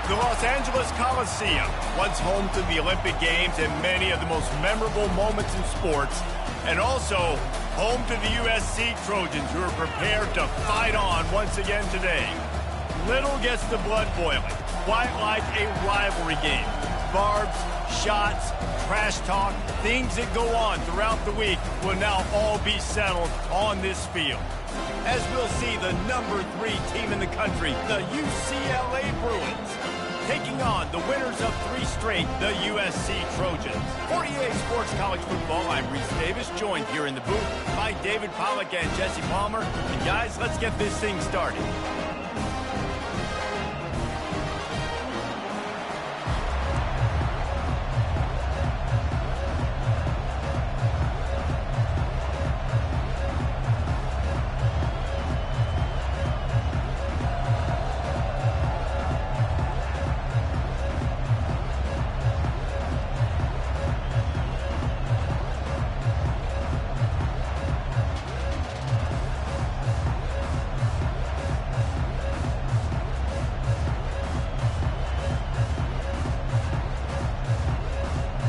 The Los Angeles Coliseum, once home to the Olympic Games and many of the most memorable moments in sports, and also home to the USC Trojans, who are prepared to fight on once again today. Little gets the blood boiling, quite like a rivalry game. Barbs, shots, trash talk, things that go on throughout the week will now all be settled on this field. As we'll see the #3 team in the country, the UCLA Bruins, taking on the winners of 3 straight, the USC Trojans. For EA Sports College Football, I'm Reese Davis, joined here in the booth by David Pollack and Jesse Palmer. And guys, let's get this thing started.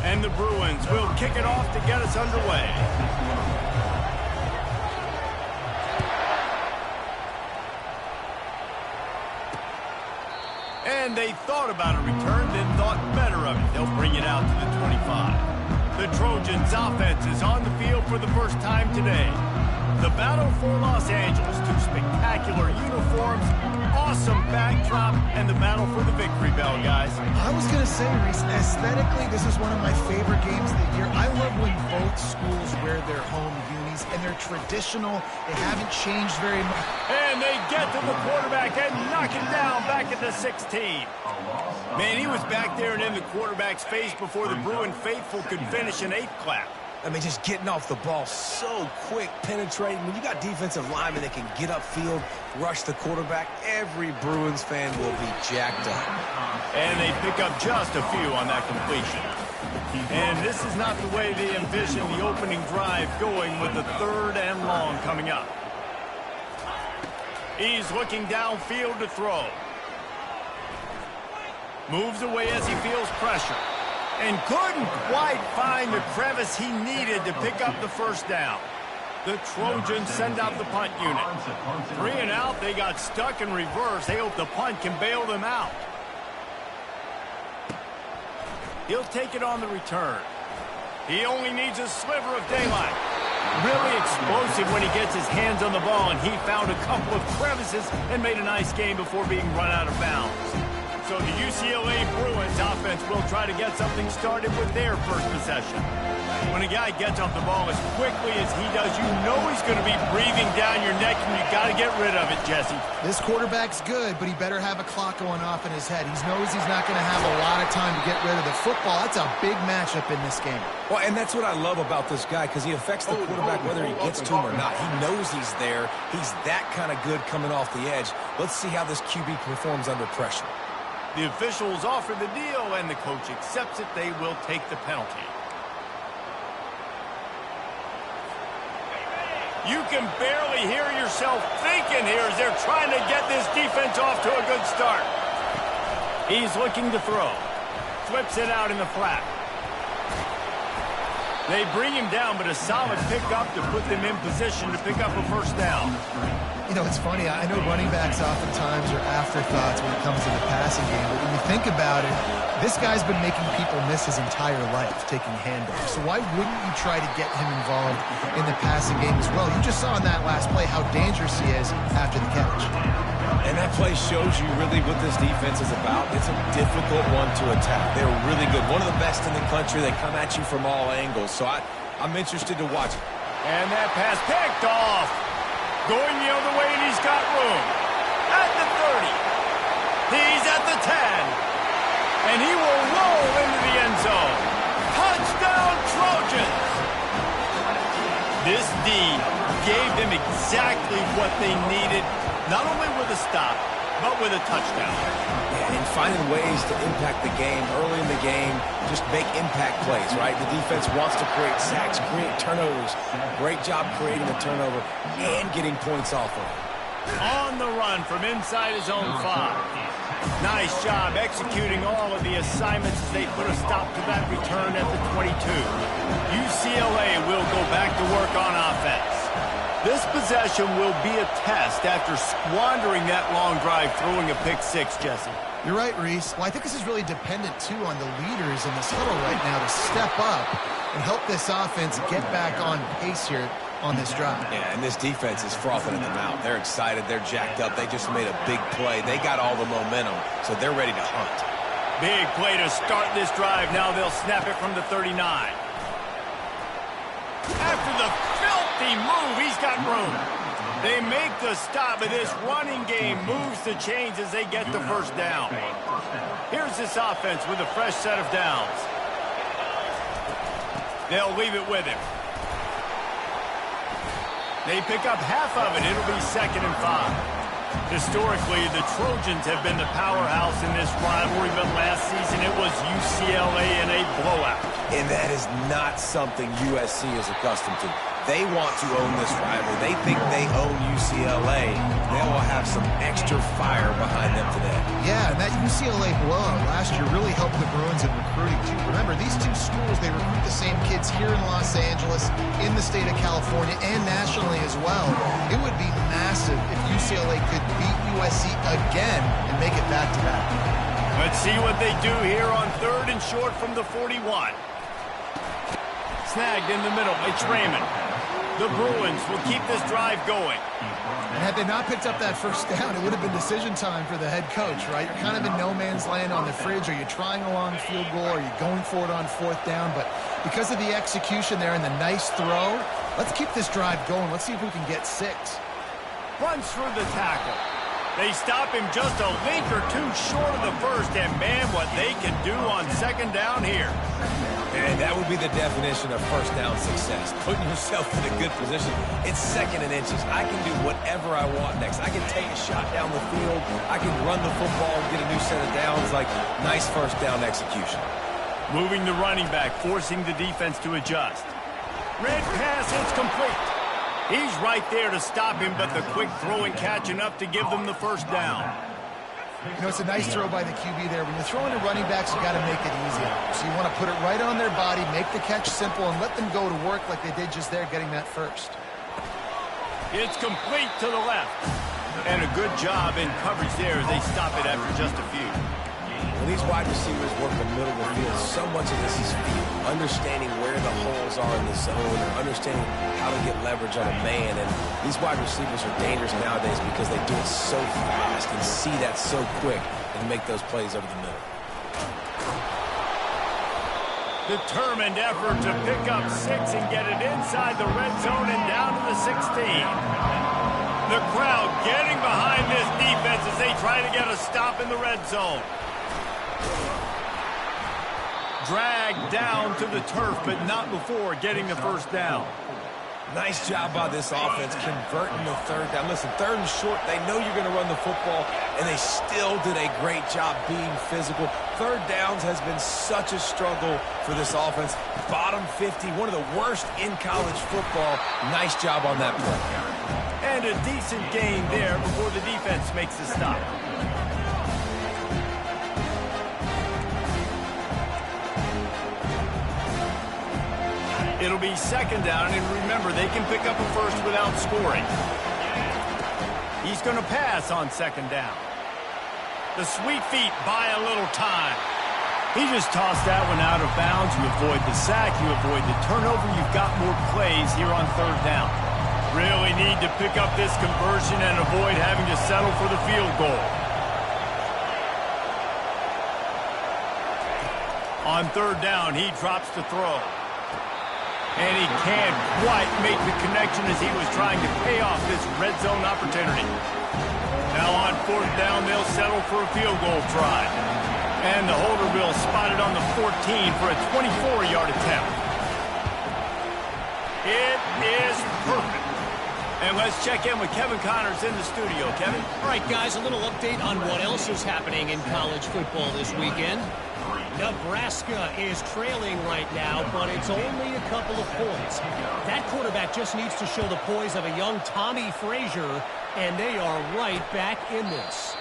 And the Bruins will kick it off to get us underway. And they thought about a return, then thought better of it. They'll bring it out to the 25. The Trojans' offense is on the field for the first time today. The battle for Los Angeles, 2 spectacular uniforms, awesome backdrop, and the battle for the victory bell, guys. I was going to say, Reese, aesthetically, this is one of my favorite games of the year. I love when both schools wear their home unis, and they're traditional. They haven't changed very much. And they get to the quarterback and knock it down back at the 16. Man, he was back there and in the quarterback's face before the Bruin faithful could finish an 8th clap. I mean, just getting off the ball so quick, penetrating. When you got defensive linemen that can get upfield, rush the quarterback, every Bruins fan will be jacked up. And they pick up just a few on that completion. And this is not the way they envision the opening drive going, with the 3rd and long coming up. He's looking downfield to throw. Moves away as he feels pressure. And couldn't quite find the crevice he needed to pick up the first down. The Trojans send out the punt unit. 3 and out, they got stuck in reverse. They hope the punt can bail them out. He'll take it on the return. He only needs a sliver of daylight. Really explosive when he gets his hands on the ball, and he found a couple of crevices and made a nice game before being run out of bounds. So the UCLA Bruins offense will try to get something started with their first possession. When a guy gets off the ball as quickly as he does, you know he's going to be breathing down your neck, and you got to get rid of it, Jesse. This quarterback's good, but he better have a clock going off in his head. He knows he's not going to have a lot of time to get rid of the football. That's a big matchup in this game. Well, and that's what I love about this guy, because he affects the quarterback whether he gets to him or not. He knows he's there. He's that kind of good coming off the edge. Let's see how this QB performs under pressure. The officials offer the deal, and the coach accepts it. They will take the penalty. You can barely hear yourself thinking here as they're trying to get this defense off to a good start. He's looking to throw. Flips it out in the flat. They bring him down, but a solid pickup to put them in position to pick up a first down. You know, it's funny. I know running backs oftentimes are afterthoughts when it comes to the passing game, but when you think about it, this guy's been making people miss his entire life taking handoffs. So why wouldn't you try to get him involved in the passing game as well? You just saw in that last play how dangerous he is after the catch. And that play shows you really what this defense is about. It's a difficult one to attack. They're really good. One of the best in the country. They come at you from all angles. So I'm interested to watch it. And that pass picked off. Going the other way, and he's got room. At the 30. He's at the 10. And he will roll into the end zone. Touchdown, Trojans! This D gave them exactly what they needed, not only with a stop, but with a touchdown. Yeah, and finding ways to impact the game early in the game, just make impact plays, right? The defense wants to create sacks, create turnovers. Great job creating a turnover and getting points off of it. On the run from inside his own 5. Nice job executing all of the assignments as they put a stop to that return at the 22. UCLA will go back to work on offense. This possession will be a test after squandering that long drive throwing a pick six, Jesse. You're right, Reese. Well, I think this is really dependent, too, on the leaders in this huddle right now to step up and help this offense get back on pace here on this drive. Yeah, and this defense is frothing at the mouth. They're excited. They're jacked up. They just made a big play. They got all the momentum, so they're ready to hunt. Big play to start this drive. Now they'll snap it from the 39. After the filthy move, he's got room. They make the stop, but this running game moves the chains as they get the first down. Here's this offense with a fresh set of downs. They'll leave it with him. They pick up half of it. It'll be 2nd and 5. Historically, the Trojans have been the powerhouse in this rivalry, but last season it was UCLA in a blowout. And that is not something USC is accustomed to. They want to own this rivalry. They think they own UCLA. They will have some extra fire behind them today. Yeah, and that UCLA blowout last year really helped the Bruins in recruiting, too. Remember, these two schools, they recruit the same kids here in Los Angeles, in the state of California, and nationally as well. It would be massive if UCLA could beat USC again and make it back-to-back. Let's see what they do here on 3rd and short from the 41. Snagged in the middle. It's Raymond. The Bruins will keep this drive going. And had they not picked up that first down, it would have been decision time for the head coach, right? You're kind of in no man's land on the fridge. Are you trying a long field goal? Are you going for it on 4th down? But because of the execution there and the nice throw, let's keep this drive going. Let's see if we can get 6. Runs through the tackle. They stop him just a link or two short of the first, and man, what they can do on 2nd down here. And that would be the definition of first down success. Putting yourself in a good position. It's 2nd and inches. I can do whatever I want next. I can take a shot down the field. I can run the football and get a new set of downs. Like, nice first down execution. Moving the running back, forcing the defense to adjust. Red pass, it's complete. He's right there to stop him, but the quick throw and catch enough to give them the first down. You know, it's a nice throw by the QB there. When you're throwing to running backs, you got to make it easy. So you want to put it right on their body, make the catch simple, and let them go to work like they did just there, getting that first. It's complete to the left. And a good job in coverage there as they stop it after just a few. When these wide receivers work the middle of the field, so much of this is feel, understanding where the holes are in the zone, or understanding how to get leverage on a man. And these wide receivers are dangerous nowadays because they do it so fast and see that so quick and make those plays over the middle. Determined effort to pick up 6 and get it inside the red zone and down to the 16. The crowd getting behind this defense as they try to get a stop in the red zone. Dragged down to the turf, but not before getting the first down. Nice job by this offense converting the 3rd down. Listen, 3rd and short, they know you're going to run the football, and they still did a great job being physical. 3rd downs has been such a struggle for this offense. Bottom 50, one of the worst in college football. Nice job on that play. And a decent gain there before the defense makes the stop. It'll be 2nd down, and remember, they can pick up a first without scoring. He's going to pass on 2nd down. The sweet feet buy a little time. He just tossed that one out of bounds. You avoid the sack, you avoid the turnover. You've got more plays here on 3rd down. Really need to pick up this conversion and avoid having to settle for the field goal. On 3rd down, he drops the throw. And he can't quite make the connection as he was trying to pay off this red zone opportunity. Now on 4th down, they'll settle for a field goal try. And the holder will spot it on the 14 for a 24-yard attempt. It is perfect. And let's check in with Kevin Connors in the studio. Kevin? All right, guys, a little update on what else is happening in college football this weekend. Nebraska is trailing right now, but it's only a couple of points. That quarterback just needs to show the poise of a young Tommy Frazier, and they are right back in this.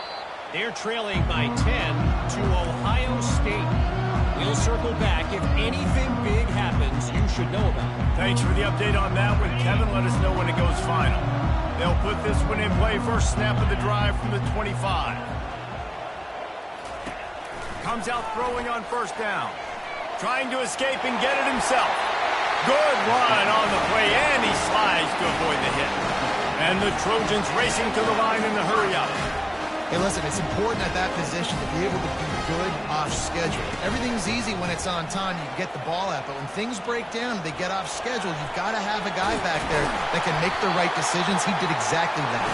They're trailing by 10 to Ohio State. We'll circle back. If anything big happens, you should know about it. Thanks for the update on that one, Kevin. Let us know when it goes final. They'll put this one in play. First snap of the drive from the 25. Comes out throwing on first down. Trying to escape and get it himself. Good run on the play, and he slides to avoid the hit. And the Trojans racing to the line in the hurry up. Hey, listen, it's important at that position to be able to be good off schedule. Everything's easy when it's on time. You can get the ball out. But when things break down, they get off schedule, you've got to have a guy back there that can make the right decisions. He did exactly that.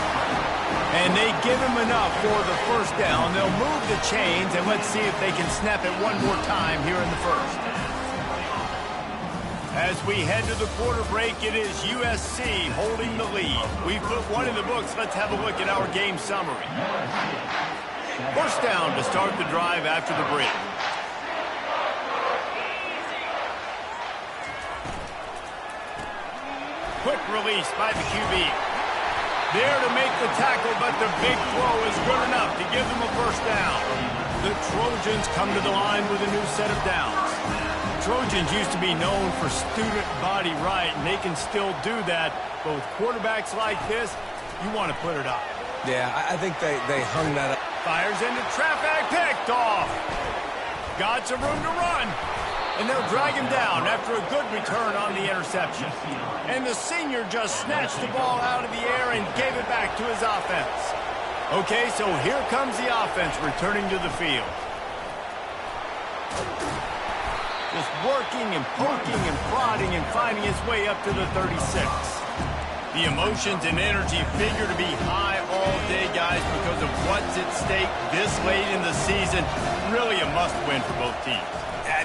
And they give him enough for the first down. They'll move the chains, and let's see if they can snap it one more time here in the first. As we head to the quarter break, it is USC holding the lead. We've put one in the books. Let's have a look at our game summary. First down to start the drive after the break. Quick release by the QB. There to make the tackle, but the big throw is good enough to give them a first down. The Trojans come to the line with a new set of downs. Trojans used to be known for student body right, and they can still do that. But with quarterbacks like this, you want to put it up. Yeah, I think they hung that up. Fires into traffic, picked off. Got some room to run. And they'll drag him down after a good return on the interception. And the senior just snatched the ball out of the air and gave it back to his offense. Okay, so here comes the offense returning to the field. Just working and poking and prodding and finding his way up to the 36. The emotions and energy figure to be high all day, guys, because of what's at stake this late in the season. Really a must-win for both teams.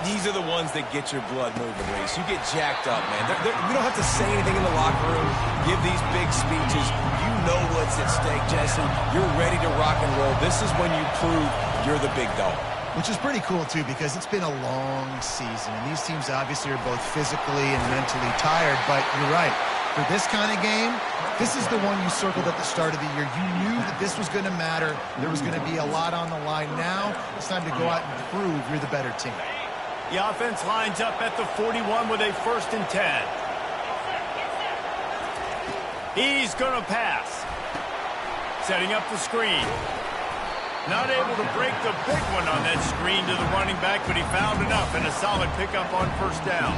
These are the ones that get your blood moving, Reese. You get jacked up, man. We don't have to say anything in the locker room, give these big speeches. You know what's at stake, Jesse. You're ready to rock and roll. This is when you prove you're the big dog. Which is pretty cool, too, because it's been a long season. And these teams obviously are both physically and mentally tired. But you're right. For this kind of game, this is the one you circled at the start of the year. You knew that this was going to matter. There was going to be a lot on the line. Now it's time to go out and prove you're the better team. The offense lines up at the 41 with a 1st and 10. He's going to pass. Setting up the screen. Not able to break the big one on that screen to the running back, but he found enough and a solid pickup on first down.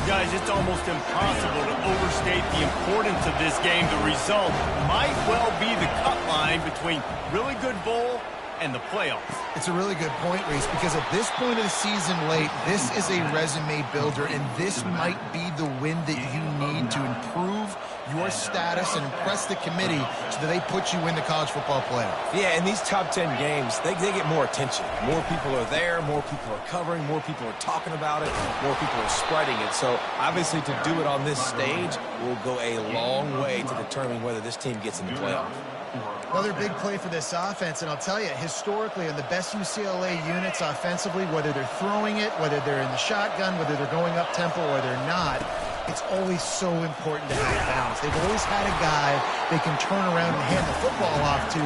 Guys, it's almost impossible to overstate the importance of this game. The result might well be the cut line between really good bowl and the playoffs. It's a really good point, Reese, because at this point of the season late, this is a resume builder, and this might be the win that you need to improve your status and impress the committee so that they put you in the college football playoff. Yeah, in these top 10 games, they get more attention. More people are there, more people are covering, more people are talking about it, more people are spreading it. So, obviously, to do it on this stage will go a long way to determining whether this team gets in the playoff. Another big play for this offense, and I'll tell you, historically, on the best UCLA units offensively, whether they're throwing it, whether they're in the shotgun, whether they're going up-tempo or they're not, it's always so important to have balance. They've always had a guy they can turn around and hand the football off to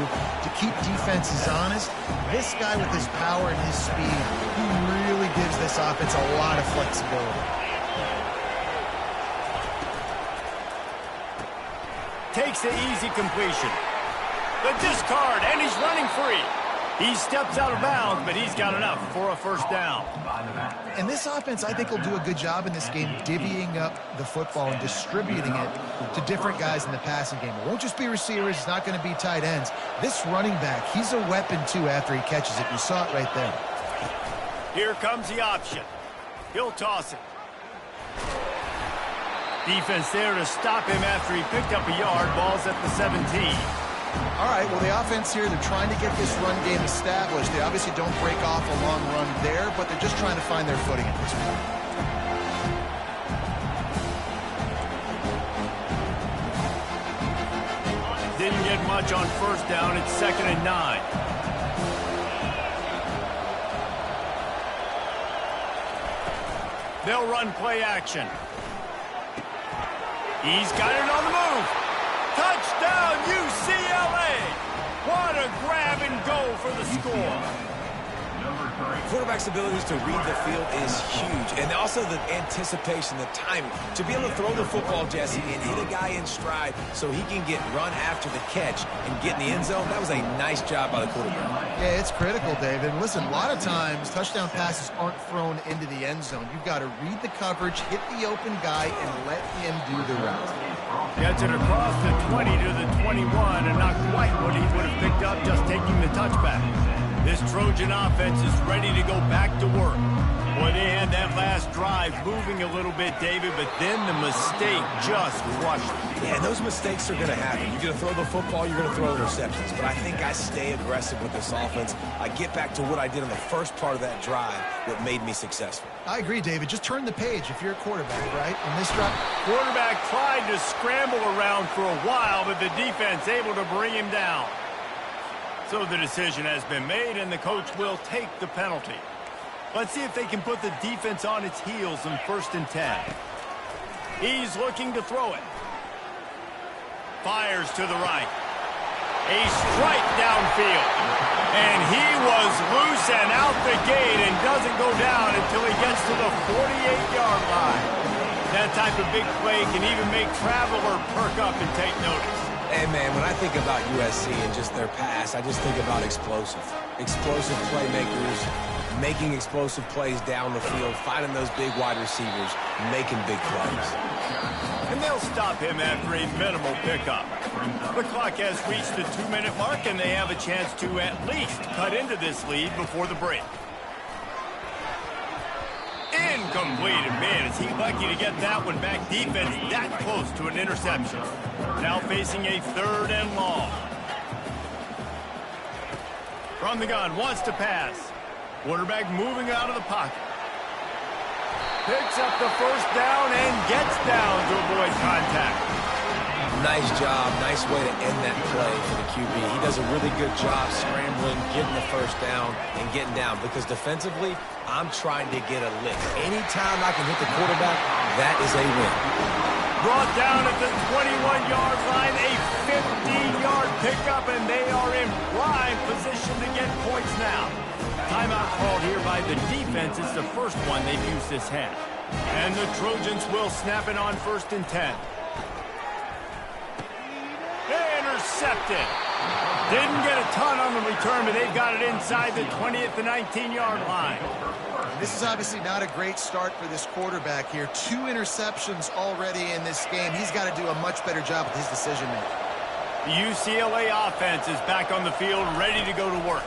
keep defenses honest. This guy with his power and his speed, he really gives this offense a lot of flexibility. Takes the easy completion. The discard, and he's running free. He steps out of bounds, but he's got enough for a first down. And this offense, I think, will do a good job in this game divvying up the football and distributing it to different guys in the passing game. It won't just be receivers. It's not going to be tight ends. This running back, he's a weapon, too, after he catches it. You saw it right there. Here comes the option. He'll toss it. Defense there to stop him after he picked up a yard. Ball's at the 17. All right, well, the offense here, they're trying to get this run game established. They obviously don't break off a long run there, but they're just trying to find their footing at this point. Didn't get much on first down. It's 2nd and 9. They'll run play action. He's got it on the move. Touchdown, UCLA! What a grab and go for the score. Quarterback's abilities to read the field is huge, and also the anticipation, the timing. To be able to throw the football, Jesse, and hit a guy in stride so he can get run after the catch and get in the end zone, that was a nice job by the quarterback. Yeah, it's critical, David. Listen, a lot of times touchdown passes aren't thrown into the end zone. You've got to read the coverage, hit the open guy, and let him do the rest. Gets it across the 20 to the 21, and not quite what he would have picked up just taking the touchback. This Trojan offense is ready to go back to work. Boy, they had that last drive moving a little bit, David, but then the mistake just crushed them. Yeah, and those mistakes are going to happen. You're going to throw the football, you're going to throw interceptions. But I think I stay aggressive with this offense. I get back to what I did on the first part of that drive, what made me successful. I agree, David. Just turn the page if you're a quarterback, right? On this drive, Quarterback tried to scramble around for a while, but the defense able to bring him down. So the decision has been made, and the coach will take the penalty. Let's see if they can put the defense on its heels in 1st and 10. He's looking to throw it. Fires to the right. A strike downfield. And he was loose and out the gate and doesn't go down until he gets to the 48-yard line. That type of big play can even make Traveler perk up and take notice. Hey, man, when I think about USC and just their pass, I just think about explosive. Explosive playmakers, making explosive plays down the field, finding those big wide receivers, making big plays. And they'll stop him after a minimal pickup. The clock has reached the 2-minute mark, and they have a chance to at least cut into this lead before the break. Incomplete. And man, is he lucky to get that one back. Defense that close to an interception. Now facing a 3rd and long. From the gun, wants to pass. Quarterback moving out of the pocket. Picks up the 1st down and gets down to avoid contact. Nice job. Nice way to end that play for the QB. He does a really good job scrambling, getting the 1st down, and getting down. Because defensively, I'm trying to get a lick. Anytime I can hit the quarterback, that is a win. Brought down at the 21-yard line, a 15-yard pickup, and they are in prime position to get points now. Timeout called here by the defense. It's the first one they've used this half. And the Trojans will snap it on 1st and 10. Intercepted. Didn't get a ton on the return, but they've got it inside the 20 at the 19-yard line. this is obviously not a great start for this quarterback here. 2 interceptions already in this game. He's got to do a much better job with his decision-making. The UCLA offense is back on the field, ready to go to work.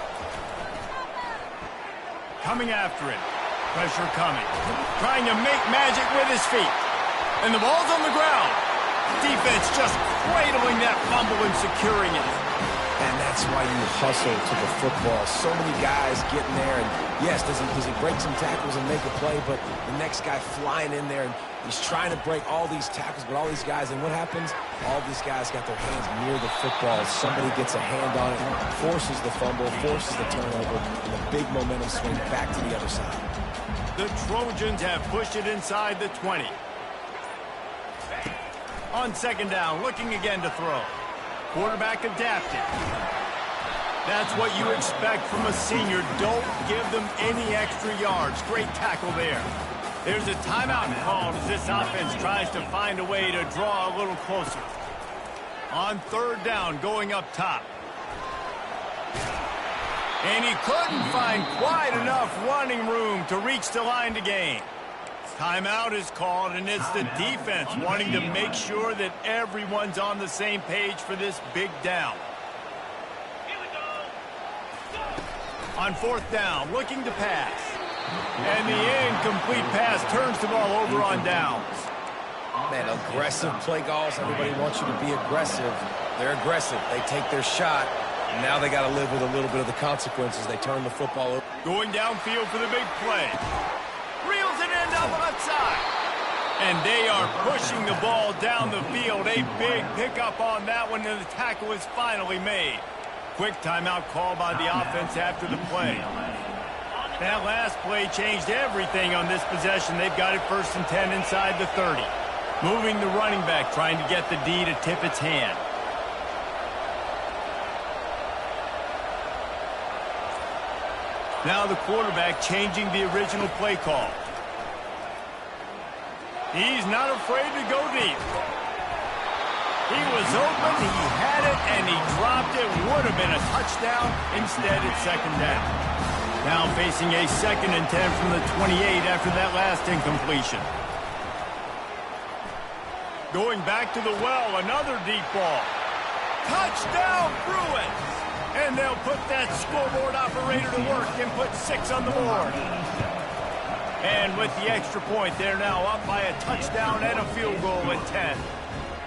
Coming after it. Pressure coming. Trying to make magic with his feet. And the ball's on the ground. Defense just cradling that fumble and securing it. And that's why you hustle to the football. So many guys getting there, and yes, does he break some tackles and make a play, but the next guy flying in there, and he's trying to break all these tackles, but all these guys, and what happens? All these guys got their hands near the football. Somebody gets a hand on it, forces the fumble, forces the turnover, and a big momentum swing back to the other side. The Trojans have pushed it inside the 20. On second down, looking again to throw. Quarterback adapted. That's what you expect from a senior. Don't give them any extra yards. Great tackle there. There's a timeout called as this offense tries to find a way to draw a little closer. On third down, going up top. And he couldn't find quite enough running room to reach the line to gain. Timeout is called, and it's the defense wanting to make sure that everyone's on the same page for this big down. On fourth down, looking to pass. And the incomplete pass turns the ball over on downs. Man, aggressive play calls. Everybody wants you to be aggressive. They're aggressive. They take their shot. Now they got to live with a little bit of the consequences. They turn the football over. Going downfield for the big play. Reels it in down the left side. And they are pushing the ball down the field. A big pickup on that one, and the tackle is finally made. Quick timeout call by the offense after the play. That last play changed everything on this possession. They've got it 1st and 10 inside the 30. Moving the running back, trying to get the D to tip its hand. Now the quarterback changing the original play call. He's not afraid to go deep. He was open, he had it, and he dropped it. Would have been a touchdown. Instead, it's second down. Now facing a 2nd and 10 from the 28 after that last incompletion. Going back to the well, another deep ball. Touchdown, Bruins! And they'll put that scoreboard operator to work and put 6 on the board. And with the extra point, they're now up by a touchdown and a field goal at 10.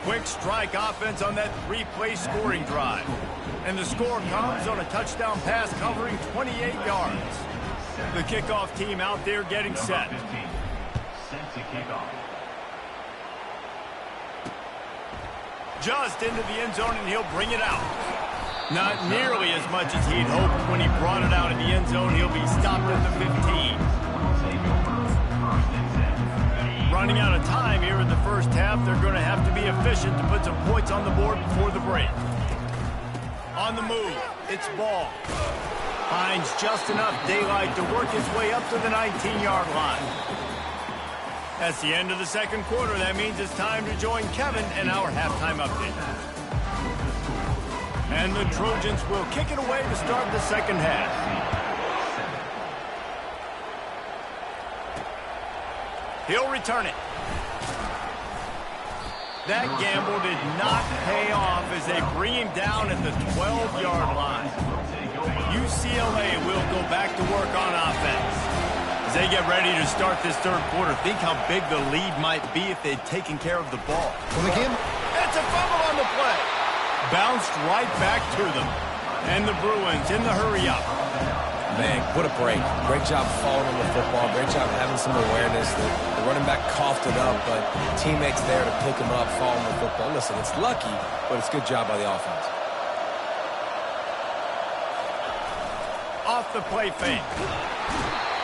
Quick strike offense on that 3-play scoring drive. And the score comes on a touchdown pass covering 28 yards. The kickoff team out there getting set. Set to kick off. Just into the end zone, and he'll bring it out. Not nearly as much as he'd hoped when he brought it out in the end zone. He'll be stopped at the 15. Running out of time here in the first half. They're going to have to be efficient to put some points on the board before the break. On the move, it's ball. Finds just enough daylight to work his way up to the 19-yard line. That's the end of the second quarter. That means it's time to join Kevin in our halftime update. And the Trojans will kick it away to start the second half. He'll return it. That gamble did not pay off as they bring him down at the 12-yard line. UCLA will go back to work on offense. As they get ready to start this third quarter, think how big the lead might be if they'd taken care of the ball. Well, again, it's a fumble on the play. Bounced right back to them. And the Bruins in the hurry-up. Man, what a break. Great job falling on the football. Great job having some awareness. The running back coughed it up, but teammates there to pick him up, fall on the football. Listen, it's lucky, but it's a good job by the offense. Off the play fake.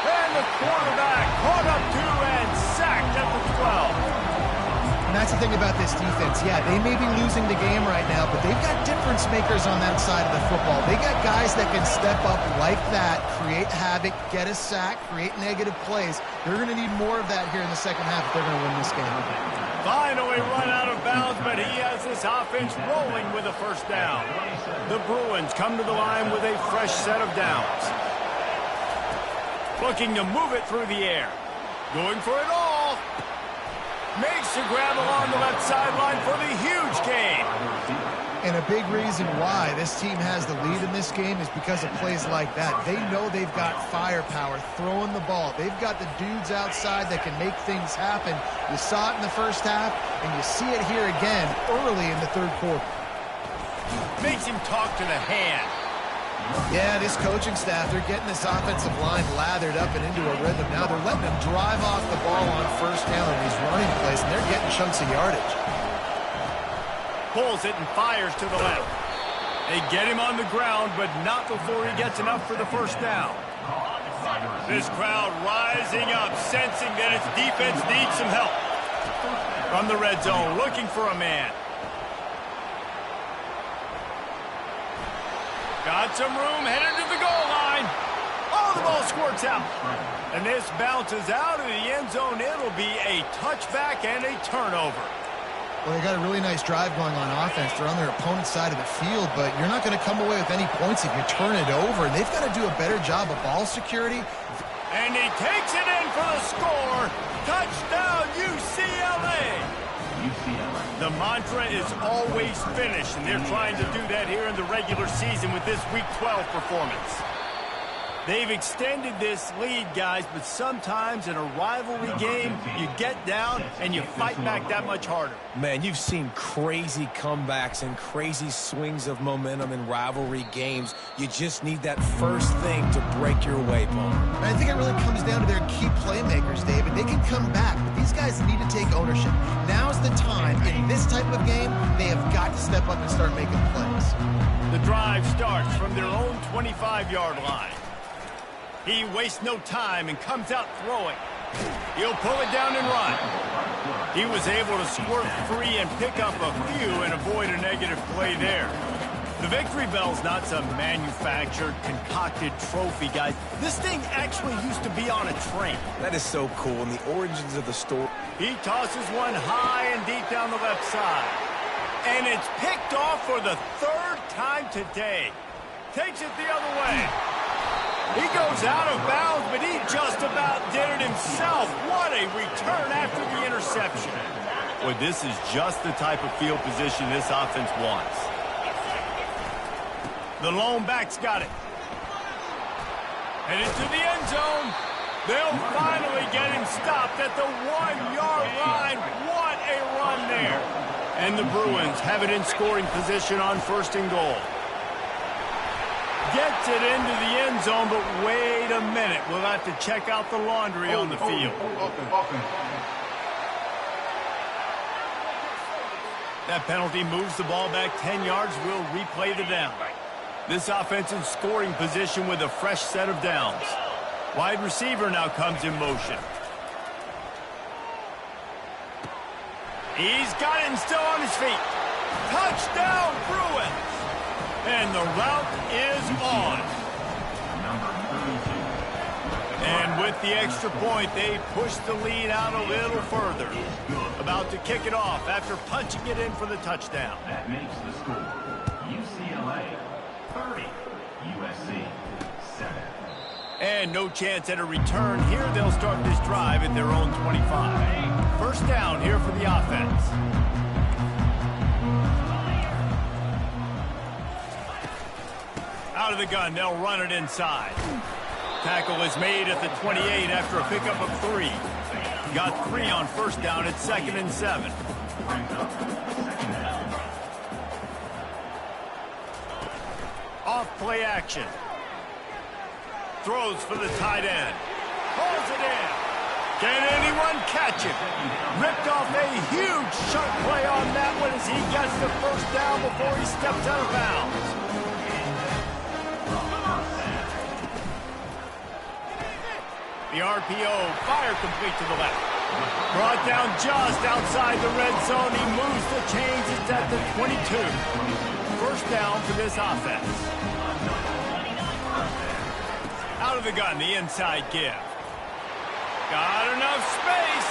And the quarterback caught up to and sacked at the 12. And that's the thing about this defense. Yeah, they may be losing the game right now, but they've got difference makers on that side of the football. They got guys that can step up like that, create havoc, get a sack, create negative plays. They're going to need more of that here in the second half if they're going to win this game. Finally run out of bounds, but he has this offense rolling with a first down. The Bruins come to the line with a fresh set of downs. Looking to move it through the air. Going for it all. Makes the grab along the left sideline for the huge gain. And a big reason why this team has the lead in this game is because of plays like that. They know they've got firepower throwing the ball. They've got the dudes outside that can make things happen. You saw it in the first half, and you see it here again early in the third quarter. Makes him talk to the hand. Yeah, this coaching staff, they're getting this offensive line lathered up and into a rhythm now. They're letting him drive off the ball on first down on these running plays, and they're getting chunks of yardage. Pulls it and fires to the left. They get him on the ground, but not before he gets enough for the first down. This crowd rising up, sensing that its defense needs some help. From the red zone, looking for a man. Got some room, headed to the goal line. Oh, the ball squirts out. And this bounces out of the end zone. It'll be a touchback and a turnover. Well, they got a really nice drive going on offense. They're on their opponent's side of the field, but you're not going to come away with any points if you turn it over. And they've got to do a better job of ball security. And he takes it in for the score. Touchdown, UCLA. The mantra is always finish, and they're trying to do that here in the regular season with this Week 12 performance. They've extended this lead, guys, but sometimes in a rivalry game, you get down and you fight back that much harder. Man, you've seen crazy comebacks and crazy swings of momentum in rivalry games. You just need that first thing to break your way, Paul. And I think it really comes down to their key playmakers, David. They can come back, but these guys need to take ownership. Now's the time. In this type of game, they have got to step up and start making plays. The drive starts from their own 25-yard line. He wastes no time and comes out throwing. He'll pull it down and run. He was able to squirt free and pick up a few and avoid a negative play there. The victory bell's not some manufactured, concocted trophy, guys. This thing actually used to be on a train. That is so cool, and the origins of the story. He tosses one high and deep down the left side. And it's picked off for the third time today. Takes it the other way. He goes out of bounds, but he just about did it himself. What a return after the interception. Well, this is just the type of field position this offense wants. The lone back's got it. Headed to the end zone. They'll finally get him stopped at the 1-yard line. What a run there. And the Bruins have it in scoring position on 1st and goal. Gets it into the end zone, but wait a minute. We'll have to check out the laundry on the field. That penalty moves the ball back 10 yards. We'll replay the down. This offense in scoring position with a fresh set of downs. Wide receiver now comes in motion. He's got it and still on his feet. Touchdown, Bruins! And the route is on. And with the extra point, they push the lead out a little further. About to kick it off after punching it in for the touchdown. That makes the score UCLA 30, USC 7. And no chance at a return here. They'll start this drive at their own 25. First down here for the offense. Out of the gun, they'll run it inside. Tackle is made at the 28 after a pickup of 3. Got 3 on first down at 2nd and 7. Off play action. Throws for the tight end. Pulls it in. Can anyone catch him? Ripped off a huge chunk play on that one as he gets the first down before he steps out of bounds. The RPO, fire complete to the left. Brought down just outside the red zone. He moves the chains. It's at the 22. First down for this offense. Out of the gun, the inside give. Got enough space.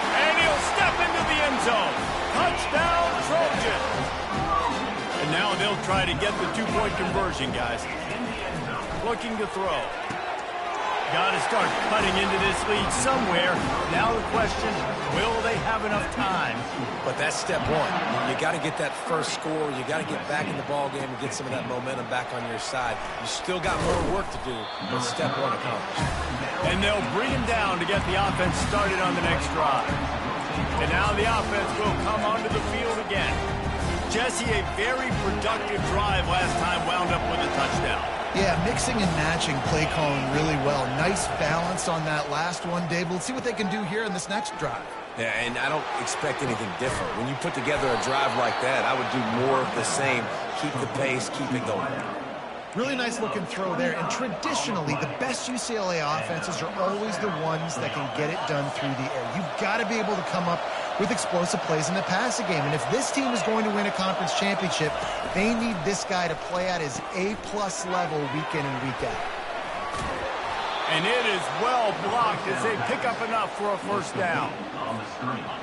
And he'll step into the end zone. Touchdown, Trojans. And now they'll try to get the 2-point conversion, guys. Looking to throw. Got to start cutting into this lead somewhere. Now the question, will they have enough time? But that's step one. You got to get that first score. You got to get back in the ball game and get some of that momentum back on your side. You still got more work to do, but step one accomplished. And they'll bring him down to get the offense started on the next drive. And now the offense will come onto the field again. Jesse, a very productive drive last time wound up with a touchdown. Yeah, mixing and matching play calling really well. Nice balance on that last one, Dave. Let's see what they can do here in this next drive. Yeah, and I don't expect anything different. When you put together a drive like that, I would do more of the same. Keep the pace, keep it going. Really nice looking throw there. And traditionally, the best UCLA offenses are always the ones that can get it done through the air. You've got to be able to come up with explosive plays in the passing game. And if this team is going to win a conference championship, they need this guy to play at his A-plus level week in and week out. And it is well blocked as they pick up enough for a first down.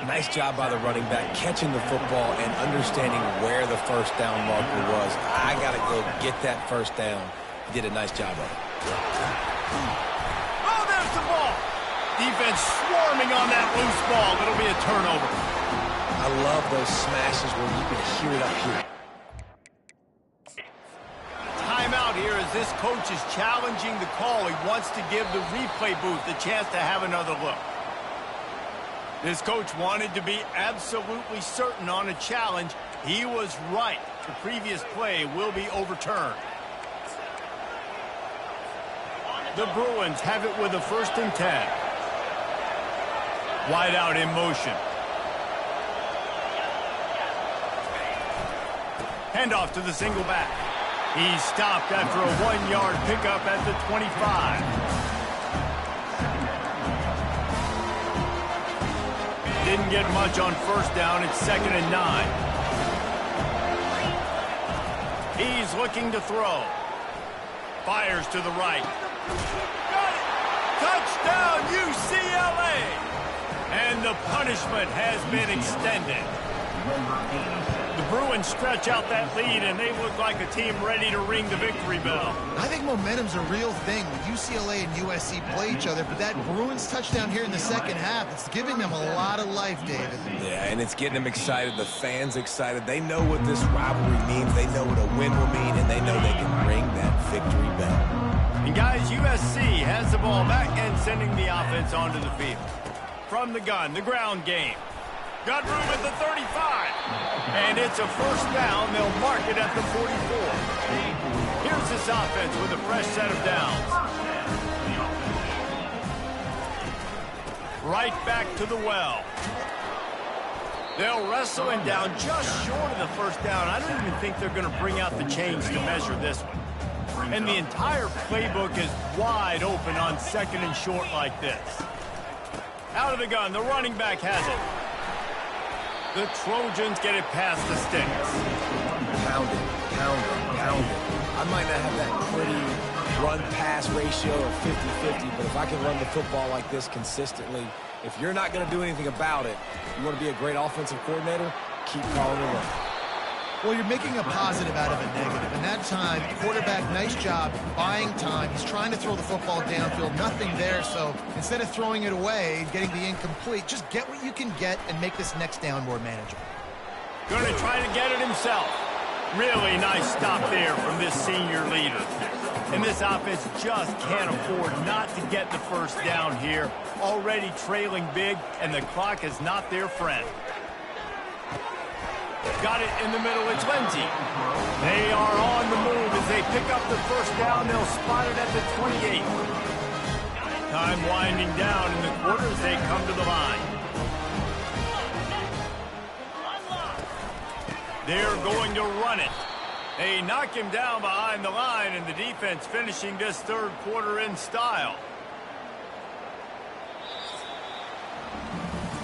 Nice job by the running back catching the football and understanding where the first down marker was. I got to go get that first down. He did a nice job of it. Oh, there's the ball. Defense swarming on that loose ball. It'll be a turnover. I love those smashes where you can hear it up here. Timeout here as this coach is challenging the call. He wants to give the replay booth the chance to have another look. This coach wanted to be absolutely certain on a challenge. He was right. The previous play will be overturned. The Bruins have it with a 1st and 10. Wide out in motion. Handoff to the single back. He's stopped after a 1-yard pickup at the 25. Didn't get much on first down. It's 2nd and 9. He's looking to throw. Fires to the right. Touchdown, UCLA! And the punishment has been extended. The Bruins stretch out that lead, and they look like a team ready to ring the victory bell. I think momentum's a real thing. UCLA and USC play each other, but that Bruins touchdown here in the second half, it's giving them a lot of life, David. Yeah, and it's getting them excited. The fans excited. They know what this rivalry means. They know what a win will mean, and they know they can ring that victory bell. And guys, USC has the ball back and sending the offense onto the field. From the gun, the ground game. Got room at the 35. And it's a first down. They'll mark it at the 44. Here's this offense with a fresh set of downs. Right back to the well. They'll wrestle him down just short of the first down. I don't even think they're going to bring out the chains to measure this one. And the entire playbook is wide open on second and short like this. Out of the gun, the running back has it. The Trojans get it past the sticks. Pound it, pound it, pound it. I might not have that pretty run-pass ratio of 50-50, but if I can run the football like this consistently, if you're not going to do anything about it, you want to be a great offensive coordinator, keep calling the run. Well, you're making a positive out of a negative. And that time, quarterback, nice job buying time. He's trying to throw the football downfield, nothing there. So instead of throwing it away, getting the incomplete, just get what you can get and make this next down more manageable. Going to try to get it himself. Really nice stop there from this senior leader. And this offense just can't afford not to get the first down here. Already trailing big, and the clock is not their friend. Got it in the middle, it's Lindsay. They are on the move as they pick up the first down. They'll spot it at the 28. Time winding down in the quarters. They come to the line. They're going to run it. They knock him down behind the line, and the defense finishing this third quarter in style.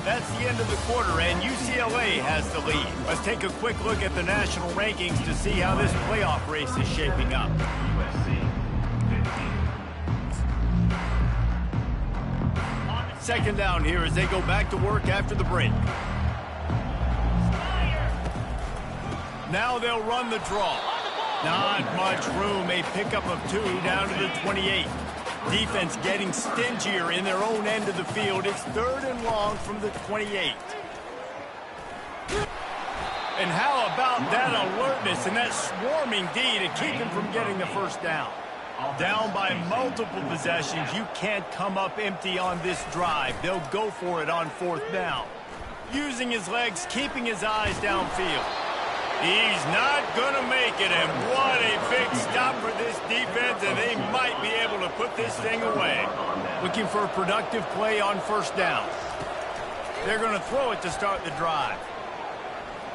That's the end of the quarter, and UCLA has the lead. Let's take a quick look at the national rankings to see how this playoff race is shaping up. Second down here as they go back to work after the break. Now they'll run the draw. Not much room. A pickup of 2 down to the 28. Defense getting stingier in their own end of the field. It's third and long from the 28. And how about that alertness and that swarming D to keep him from getting the first down? Down by multiple possessions, you can't come up empty on this drive. They'll go for it on fourth down. Using his legs, keeping his eyes downfield. He's not going to make it, and what a big stop for this defense, and they might be able to put this thing away. Looking for a productive play on first down. They're going to throw it to start the drive.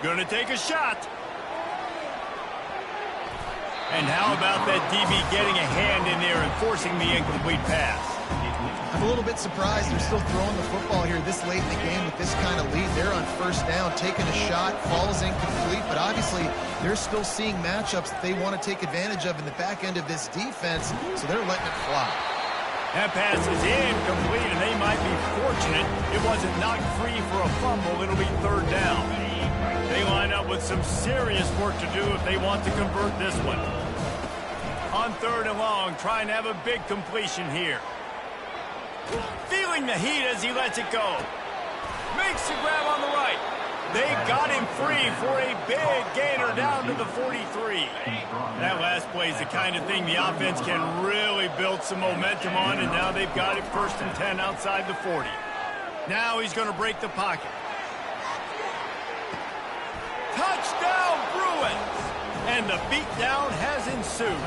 Going to take a shot. And how about that DB getting a hand in there and forcing the incomplete pass? I'm a little bit surprised they're still throwing the football here this late in the game with this kind of lead. They're on first down, taking a shot, falls incomplete, but obviously they're still seeing matchups that they want to take advantage of in the back end of this defense, so they're letting it fly. That pass is incomplete, and they might be fortunate it wasn't knocked free for a fumble. It'll be third down. They line up with some serious work to do if they want to convert this one. On third and long, trying to have a big completion here. Feeling the heat as he lets it go. Makes the grab on the right. They got him free for a big gainer down to the 43. That last play is the kind of thing the offense can really build some momentum on, and now they've got it first and 10 outside the 40. Now he's going to break the pocket. Touchdown, Bruins! And the beatdown has ensued.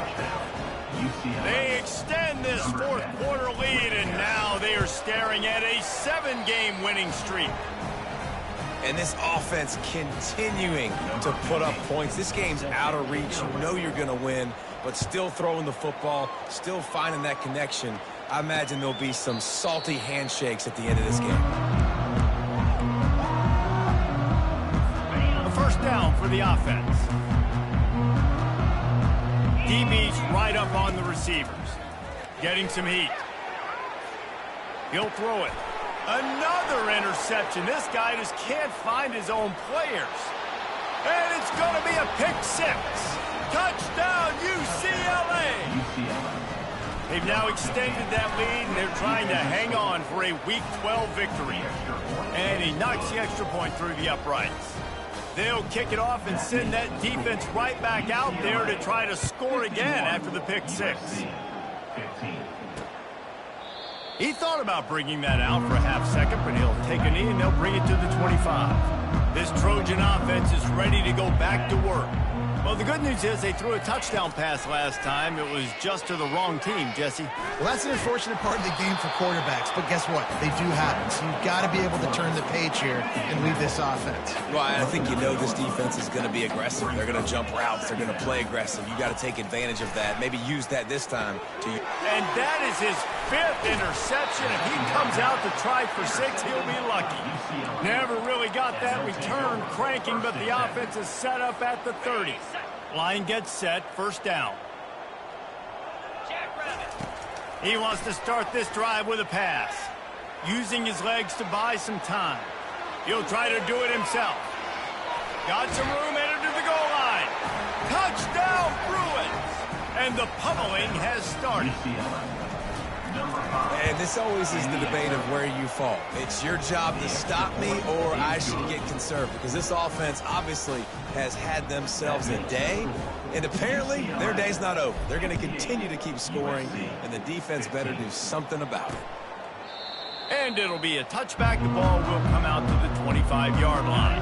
They extend this fourth quarter lead, and now they are staring at a 7-game winning streak. And this offense continuing to put up points. This game's out of reach. You know you're going to win, but still throwing the football, still finding that connection. I imagine there'll be some salty handshakes at the end of this game. A first down for the offense. DB's right up on the receivers. Getting some heat. He'll throw it. Another interception. This guy just can't find his own players. And it's going to be a pick six. Touchdown, UCLA. They've now extended that lead, and they're trying to hang on for a Week 12 victory. And he knocks the extra point through the uprights. They'll kick it off and send that defense right back out there to try to score again after the pick six. He thought about bringing that out for a half second, but he'll take a knee and they'll bring it to the 25. This Trojan offense is ready to go back to work. Well, the good news is they threw a touchdown pass last time. It was just to the wrong team, Jesse. Well, that's an unfortunate part of the game for quarterbacks, but guess what? They do happen, so you've got to be able to turn the page here and lead this offense. Well, I think you know this defense is going to be aggressive. They're going to jump routes. They're going to play aggressive. You got to take advantage of that. Maybe use that this time. And that is his 5th interception. If he comes out to try for 6, he'll be lucky. Never really got that return cranking, but the offense is set up at the 30. Line gets set, first down. He wants to start this drive with a pass, using his legs to buy some time. He'll try to do it himself. Got some room, headed to the goal line. Touchdown, Bruins! And the pummeling has started. And this always is the debate of where you fall. It's your job to stop me, or I should get conservative, because this offense obviously has had themselves a day, and apparently their day's not over. They're going to continue to keep scoring, and the defense better do something about it. And it'll be a touchback. The ball will come out to the 25-yard line.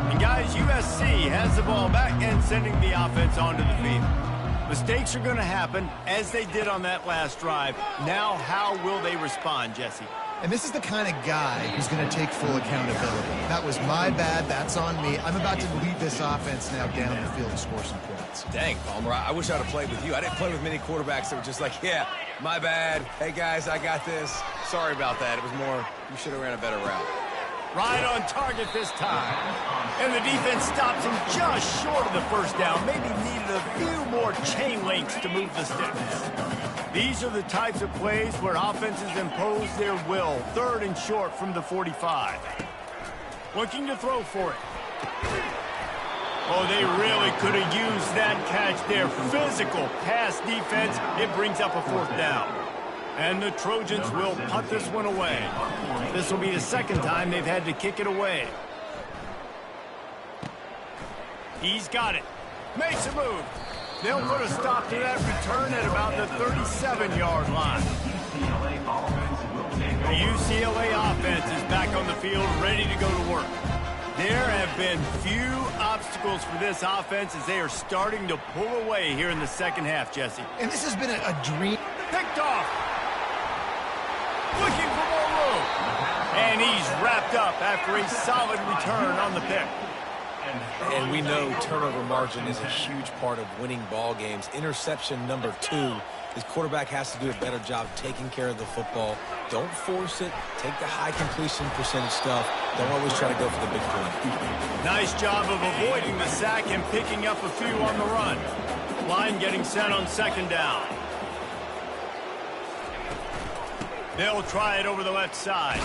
And guys, USC has the ball back and sending the offense onto the field. Mistakes are going to happen, as they did on that last drive. Now, how will they respond, Jesse? And this is the kind of guy who's going to take full accountability. That was my bad. That's on me. I'm about to lead this offense now down the field and score some points. Dang, Palmer, I wish I'd have played with you. I didn't play with many quarterbacks that were just like, yeah, my bad. Hey, guys, I got this. Sorry about that. It was more, you should have ran a better route. Right on target this time. And the defense stops him just short of the first down. Maybe needed a few more chain links to move the sticks. These are the types of plays where offenses impose their will. 3rd and short from the 45. Looking to throw for it. Oh, they really could have used that catch there. Physical pass defense. It brings up a 4th down. And the Trojans will punt this one away. This will be the 2nd time they've had to kick it away. He's got it. Makes a move. They'll put a stop to that return at about the 37-yard line. The UCLA offense is back on the field, ready to go to work. There have been few obstacles for this offense as they are starting to pull away here in the 2nd half, Jesse. And this has been a dream. Picked off. Looking for more room. And he's wrapped up after a solid return on the pick. And we know turnover margin is a huge part of winning ball games. Interception number 2. His quarterback has to do a better job taking care of the football. Don't force it. Take the high completion percentage stuff. Don't always try to go for the big play. Nice job of avoiding the sack and picking up a few on the run. Line getting set on 2nd down. They'll try it over the left side.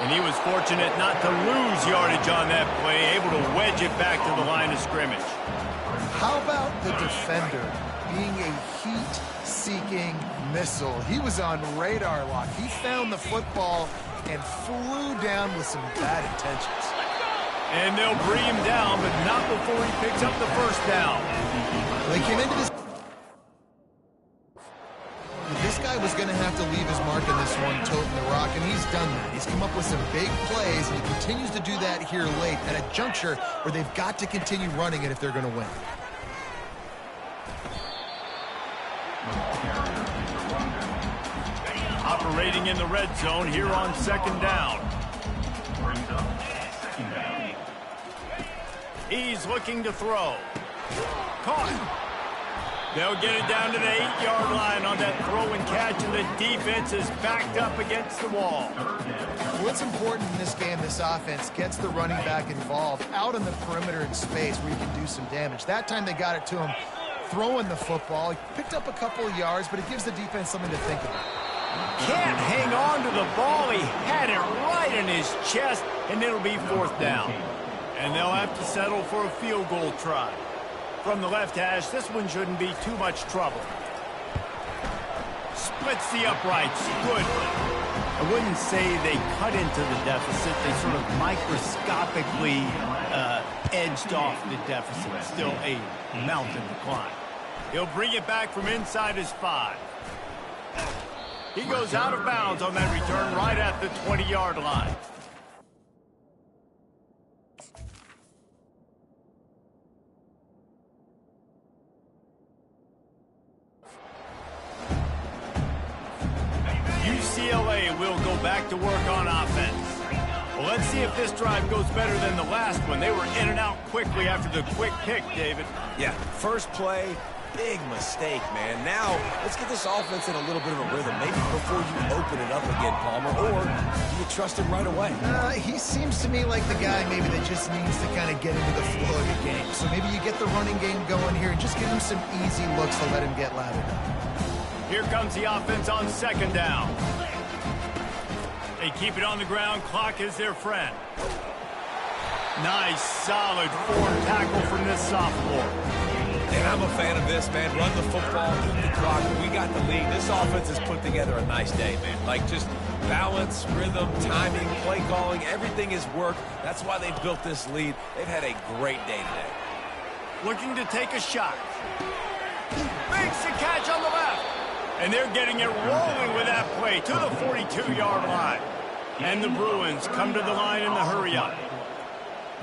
And he was fortunate not to lose yardage on that play, able to wedge it back to the line of scrimmage. How about the defender being a heat-seeking missile? He was on radar lock. He found the football and flew down with some bad intentions. And they'll bring him down, but not before he picks up the 1st down. They came into this. This guy was going to have to leave his mark in this one, toting the rock, and he's done that. He's come up with some big plays, and he continues to do that here late at a juncture where they've got to continue running it if they're going to win. Operating in the red zone here on 2nd down. He's looking to throw. Caught. They'll get it down to the 8-yard line on that throw and catch, and the defense is backed up against the wall. What's important in this game, this offense gets the running back involved out on the perimeter in space where you can do some damage. That time they got it to him throwing the football. He picked up a couple of yards, but it gives the defense something to think about. Can't hang on to the ball. He had it right in his chest, and it'll be 4th down. And they'll have to settle for a field goal try. From the left hash, this one shouldn't be too much trouble. Splits the uprights. Good. I wouldn't say they cut into the deficit. They sort of microscopically edged off the deficit. Still a mountain to climb. He'll bring it back from inside his 5. He goes out of bounds on that return right at the 20-yard line. UCLA will go back to work on offense. Well, let's see if this drive goes better than the last one. They were in and out quickly after the quick pick, David. Yeah, first play, big mistake, man. Now, let's get this offense in a little bit of a rhythm. Maybe before you open it up again, Palmer, or do you trust him right away? He seems to me like the guy maybe that just needs to kind of get into the flow of the game. So maybe you get the running game going here and just give him some easy looks to let him get lathered up. Here comes the offense on 2nd down. They keep it on the ground. Clock is their friend. Nice, solid form tackle from this sophomore. And I'm a fan of this, man. Run the football, keep the clock. We got the lead. This offense has put together a nice day, man. Like, just balance, rhythm, timing, play calling, everything has worked. That's why they built this lead. They've had a great day today. Looking to take a shot. Makes the catch on the left. And they're getting it rolling with that play to the 42-yard line. And the Bruins come to the line in the hurry-up.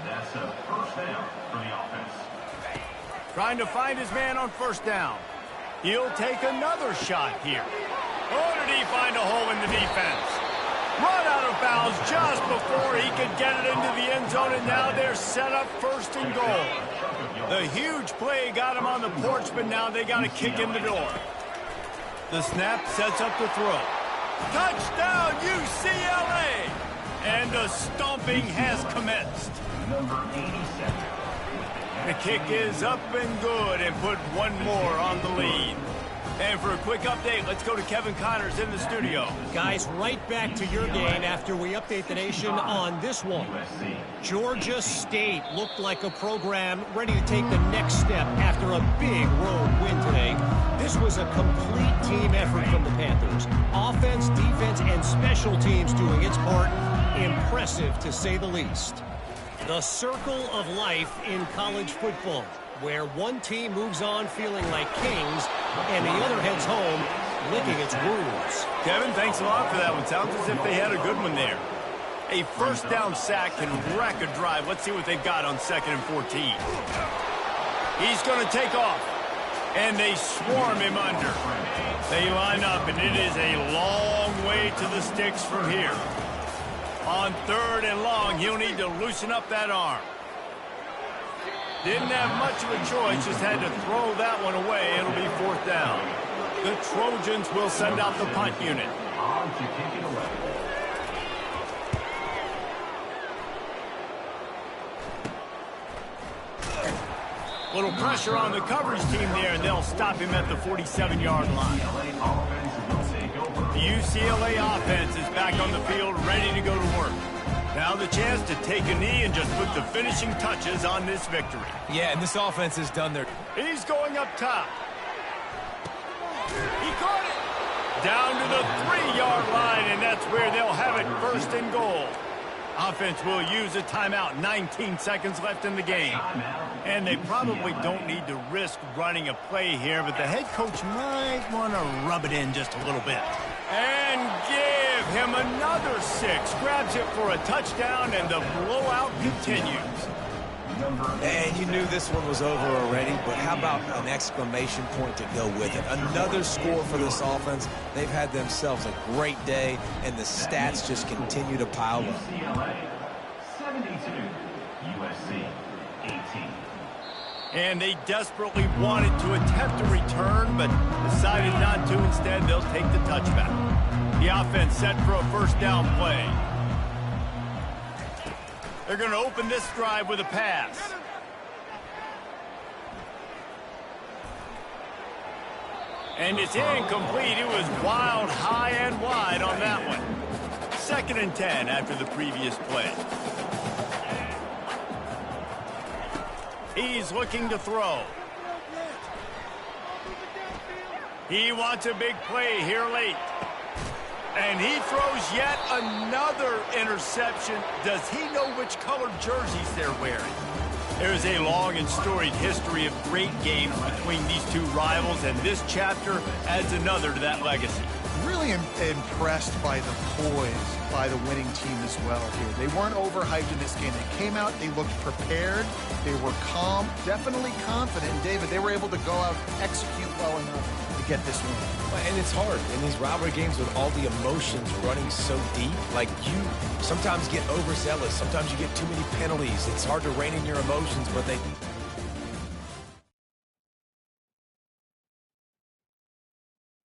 That's a 1st down for the offense. Trying to find his man on 1st down. He'll take another shot here. Oh, did he find a hole in the defense? Run out of bounds just before he could get it into the end zone, and now they're set up 1st and goal. The huge play got him on the porch, but now they got to kick in the door. The snap sets up the throw. Touchdown, UCLA! And the stomping has commenced. Number 87. The kick is up and good and put one more on the lead. And for a quick update, let's go to Kevin Connors in the studio. Guys, right back to your game after we update the nation on this one. Georgia State looked like a program ready to take the next step after a big road win today. This was a complete team effort from the Panthers. Offense, defense, and special teams doing its part. Impressive, to say the least. The circle of life in college football, where one team moves on feeling like kings and the other heads home licking its wounds. Kevin, thanks a lot for that one. Sounds as if they had a good one there. A 1st down sack can wreck a drive. Let's see what they've got on 2nd and 14. He's going to take off, and they swarm him under. They line up, and it is a long way to the sticks from here. On 3rd and long, he'll need to loosen up that arm. Didn't have much of a choice, just had to throw that one away. It'll be 4th down. The Trojans will send out the punt unit. On to kick it away. Little pressure on the coverage team there, and they'll stop him at the 47-yard line. The UCLA offense is back on the field, ready to go to work. Now the chance to take a knee and just put the finishing touches on this victory. Yeah, and this offense has done their... He's going up top. He caught it. Down to the 3-yard line, and that's where they'll have it 1st and goal. Offense will use a timeout. 19 seconds left in the game. And they probably don't need to risk running a play here, but the head coach might want to rub it in just a little bit. And give him another 6. Grabs it for a touchdown, and the blowout continues. And you knew this one was over already, but how about an exclamation point to go with it? Another score for this offense. They've had themselves a great day, and the stats just continue to pile up. UCLA 72, USC 18. And they desperately wanted to attempt a return, but decided not to. Instead, they'll take the touchback. The offense set for a 1st down play. They're going to open this drive with a pass. And it's incomplete. It was wild, high and wide on that one. 2nd and 10 after the previous play. He's looking to throw. He wants a big play here late. And he throws yet another interception. Does he know which colored jerseys they're wearing? There's a long and storied history of great games between these two rivals, and this chapter adds another to that legacy. Really impressed by the poise by the winning team as well here. They weren't overhyped in this game. They came out, they looked prepared, they were calm, definitely confident. And David, they were able to go out and execute well enough to get this win. And it's hard in these rivalry games with all the emotions running so deep. Like, you sometimes get overzealous. Sometimes you get too many penalties. It's hard to rein in your emotions, but they